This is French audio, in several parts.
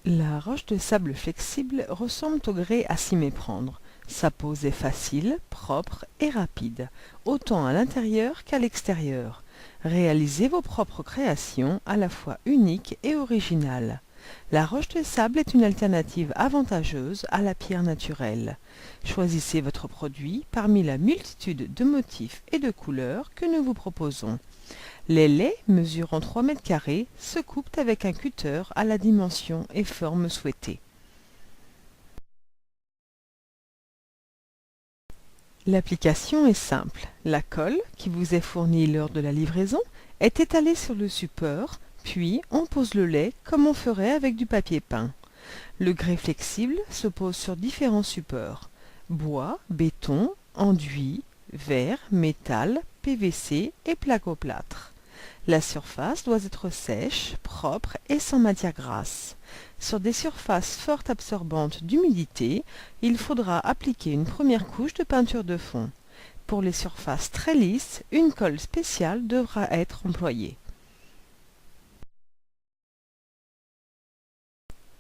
La roche de sable flexible ressemble au grès à s'y méprendre. Sa pose est facile, propre et rapide, autant à l'intérieur qu'à l'extérieur. Réalisez vos propres créations à la fois uniques et originales. La roche de sable est une alternative avantageuse à la pierre naturelle. Choisissez votre produit parmi la multitude de motifs et de couleurs que nous vous proposons. Les laits, mesurant 3 mètres carrés, se coupent avec un cutter à la dimension et forme souhaitée. L'application est simple. La colle, qui vous est fournie lors de la livraison, est étalée sur le support, puis on pose le lait comme on ferait avec du papier peint. Le grès flexible se pose sur différents supports: bois, béton, enduit, verre, métal, PVC et plaque-au-plâtre. La surface doit être sèche, propre et sans matière grasse. Sur des surfaces fort absorbantes d'humidité, il faudra appliquer une première couche de peinture de fond. Pour les surfaces très lisses, une colle spéciale devra être employée.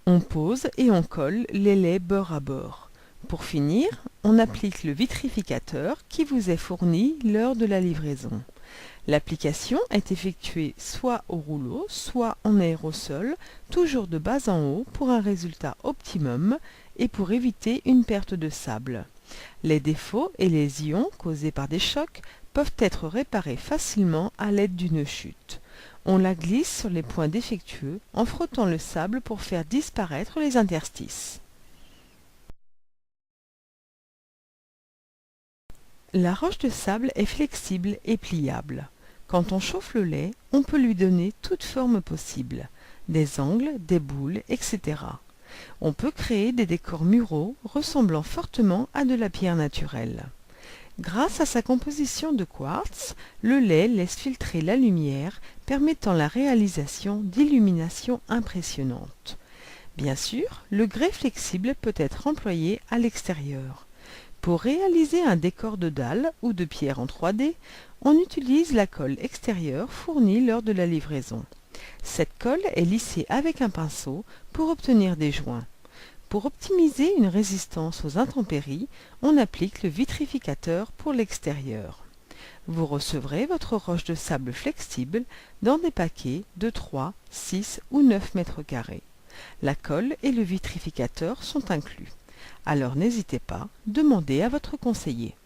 On pose et on colle les laits bord à bord. Pour finir, on applique le vitrificateur qui vous est fourni lors de la livraison. L'application est effectuée soit au rouleau, soit en aérosol, toujours de bas en haut pour un résultat optimum et pour éviter une perte de sable. Les défauts et les ions causés par des chocs peuvent être réparés facilement à l'aide d'une chute. On la glisse sur les points défectueux en frottant le sable pour faire disparaître les interstices. La roche de sable est flexible et pliable. Quand on chauffe le lait, on peut lui donner toute forme possible, des angles, des boules, etc. On peut créer des décors muraux ressemblant fortement à de la pierre naturelle. Grâce à sa composition de quartz, le lait laisse filtrer la lumière, permettant la réalisation d'illuminations impressionnantes. Bien sûr, le grès flexible peut être employé à l'extérieur. Pour réaliser un décor de dalles ou de pierre en 3D, on utilise la colle extérieure fournie lors de la livraison. Cette colle est lissée avec un pinceau pour obtenir des joints. Pour optimiser une résistance aux intempéries, on applique le vitrificateur pour l'extérieur. Vous recevrez votre roche de sable flexible dans des paquets de 3, 6 ou 9 mètres carrés. La colle et le vitrificateur sont inclus. Alors n'hésitez pas, demandez à votre conseiller.